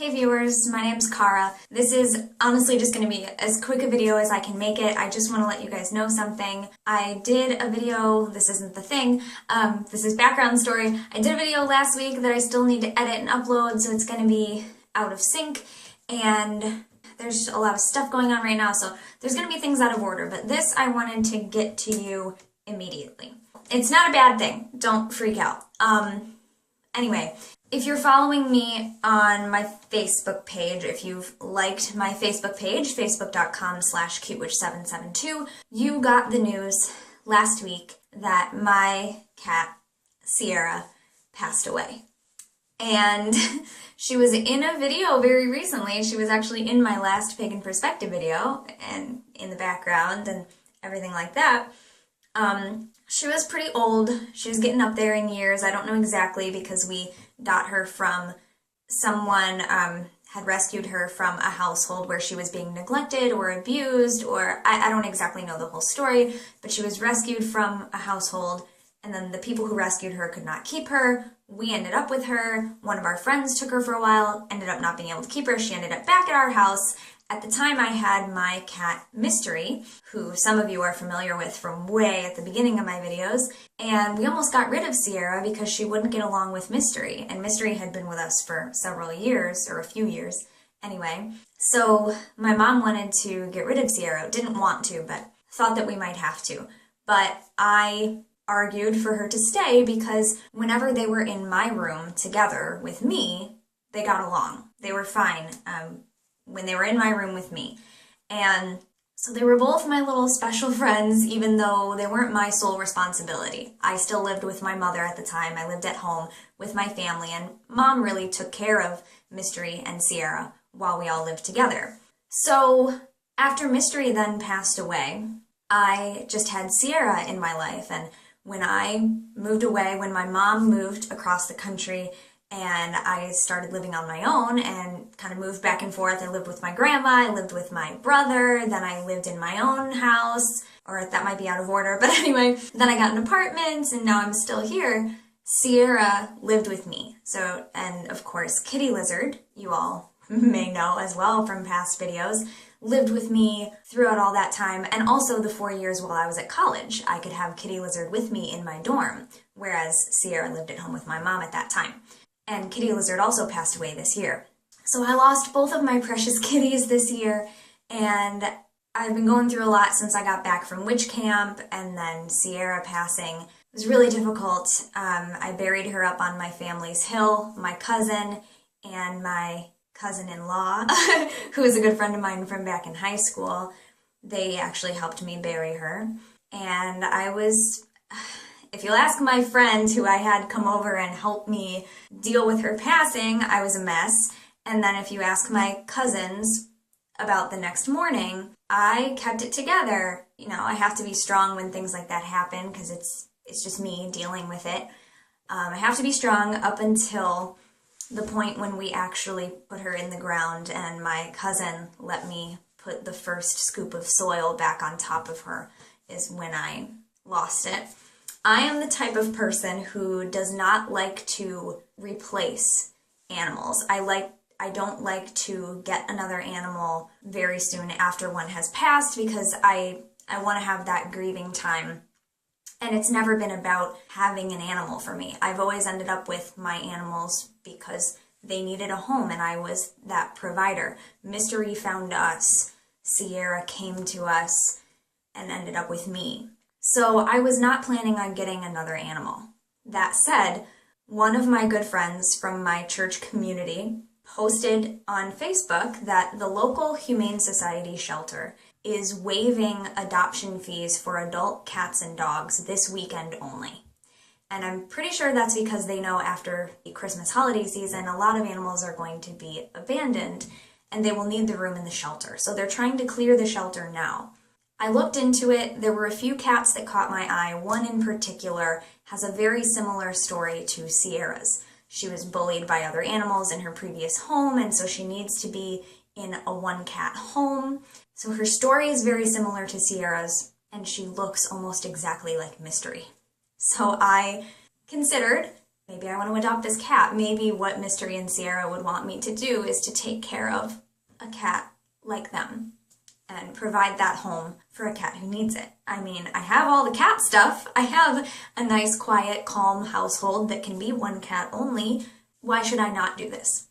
Hey viewers, my name's Cara. This is honestly just going to be as quick a video as I can make it. I just want to let you guys know something. I did a video, this isn't the thing, this is background story. I did a video last week that I still need to edit and upload, so it's going to be out of sync, and there's a lot of stuff going on right now, so there's going to be things out of order, but this I wanted to get to you immediately. It's not a bad thing, don't freak out. Anyway, if you're following me on my Facebook page, if you've liked my Facebook page, facebook.com/cutewitch772, you got the news last week that my cat, Sierra, passed away. And she was in a video very recently. She was actually in my last Pagan Perspective video and in the background and everything like that. She was pretty old. She was getting up there in years. I don't know exactly because we got her from someone had rescued her from a household where she was being neglected or abused, or I don't exactly know the whole story, but she was rescued from a household, and then the people who rescued her could not keep her. We ended up with her. One of our friends took her for a while, ended up not being able to keep her. She ended up back at our house. At the time, I had my cat, Mystery, who some of you are familiar with from way at the beginning of my videos, and we almost got rid of Sierra because she wouldn't get along with Mystery, and Mystery had been with us for several years, or a few years, anyway. So my mom wanted to get rid of Sierra, didn't want to, but thought that we might have to. But I argued for her to stay because whenever they were in my room together with me, they got along. They were fine. When they were in my room with me. And so they were both my little special friends, even though they weren't my sole responsibility. I still lived with my mother at the time. I lived at home with my family, and Mom really took care of Mystery and Sierra while we all lived together. So after Mystery then passed away, I just had Sierra in my life, and when I moved away, when my mom moved across the country, and I started living on my own and kind of moved back and forth. I lived with my grandma, I lived with my brother, then I lived in my own house, or that might be out of order, but anyway, then I got an apartment and now I'm still here. Sierra lived with me. So, and of course, Kitty Lizard, you all may know as well from past videos, lived with me throughout all that time, and also the 4 years while I was at college. I could have Kitty Lizard with me in my dorm, whereas Sierra lived at home with my mom at that time. And Kitty Lizard also passed away this year. So I lost both of my precious kitties this year, and I've been going through a lot since I got back from witch camp, and then Sierra passing. It was really difficult. I buried her up on my family's hill. My cousin and my cousin-in-law, who is a good friend of mine from back in high school, they actually helped me bury her. And I was... If you'll ask my friend who I had come over and help me deal with her passing, I was a mess. And then if you ask my cousins about the next morning, I kept it together. You know, I have to be strong when things like that happen because it's just me dealing with it. I have to be strong up until the point when we actually put her in the ground and my cousin let me put the first scoop of soil back on top of her is when I lost it. I am the type of person who does not like to replace animals. I don't like to get another animal very soon after one has passed because I want to have that grieving time. And it's never been about having an animal for me. I've always ended up with my animals because they needed a home and I was that provider. Mystery found us, Sierra came to us, and ended up with me. So I was not planning on getting another animal. That said, one of my good friends from my church community posted on Facebook that the local Humane Society shelter is waiving adoption fees for adult cats and dogs this weekend only. And I'm pretty sure that's because they know after the Christmas holiday season, a lot of animals are going to be abandoned and they will need the room in the shelter. So they're trying to clear the shelter now. I looked into it. There were a few cats that caught my eye. One in particular has a very similar story to Sierra's. She was bullied by other animals in her previous home, and so she needs to be in a one-cat home. So her story is very similar to Sierra's, and she looks almost exactly like Mystery. So I considered maybe I want to adopt this cat. Maybe what Mystery and Sierra would want me to do is to take care of a cat like them and provide that home for a cat who needs it. I mean, I have all the cat stuff. I have a nice, quiet, calm household that can be one cat only. Why should I not do this?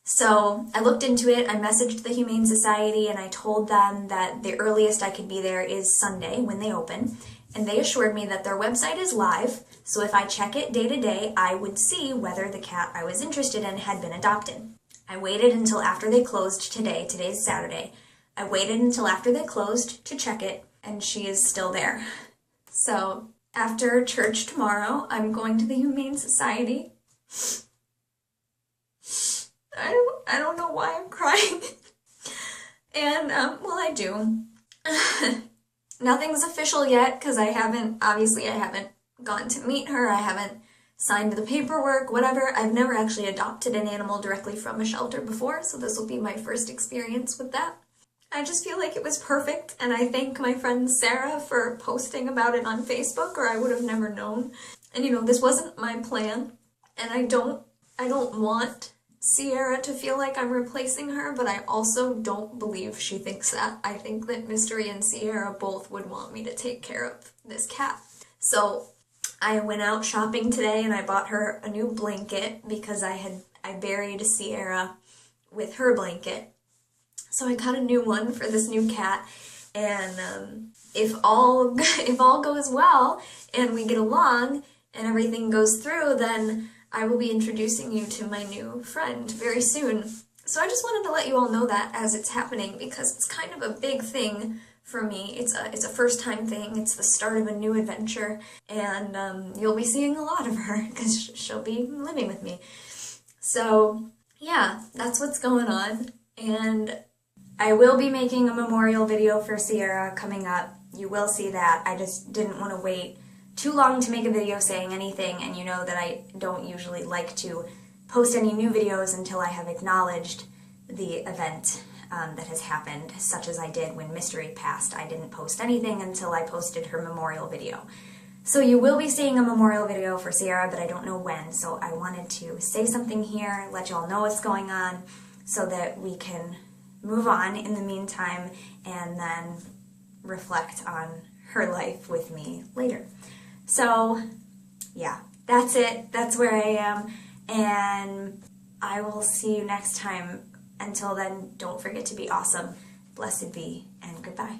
So I looked into it, I messaged the Humane Society, and I told them that the earliest I could be there is Sunday when they open. And they assured me that their website is live, so if I check it day to day, I would see whether the cat I was interested in had been adopted. I waited until after they closed today. Today's Saturday. I waited until after they closed to check it, and she is still there. So after church tomorrow, I'm going to the Humane Society. I don't know why I'm crying. And, well, I do. Nothing's official yet, because I haven't gone to meet her, I haven't signed the paperwork, whatever. I've never actually adopted an animal directly from a shelter before, so this will be my first experience with that. I just feel like it was perfect, and I thank my friend Sarah for posting about it on Facebook, or I would have never known. And you know, this wasn't my plan, and I don't want Sierra to feel like I'm replacing her, but I also don't believe she thinks that. I think that Mystery and Sierra both would want me to take care of this cat. So I went out shopping today and I bought her a new blanket because I buried Sierra with her blanket. So I got a new one for this new cat, and if all goes well and we get along and everything goes through, then I will be introducing you to my new friend very soon. So I just wanted to let you all know that as it's happening, because it's kind of a big thing for me. It's a first time thing. It's the start of a new adventure, and you'll be seeing a lot of her because she'll be living with me. So yeah, that's what's going on, and I will be making a memorial video for Sierra coming up. You will see that. I just didn't want to wait too long to make a video saying anything, and you know that I don't usually like to post any new videos until I have acknowledged the event that has happened, such as I did when Mystery passed. I didn't post anything until I posted her memorial video. So you will be seeing a memorial video for Sierra, but I don't know when, so I wanted to say something here, let y'all know what's going on, so that we can move on in the meantime and then reflect on her life with me later. So yeah, that's it. That's where I am, and I will see you next time. Until then, don't forget to be awesome. Blessed be, and goodbye.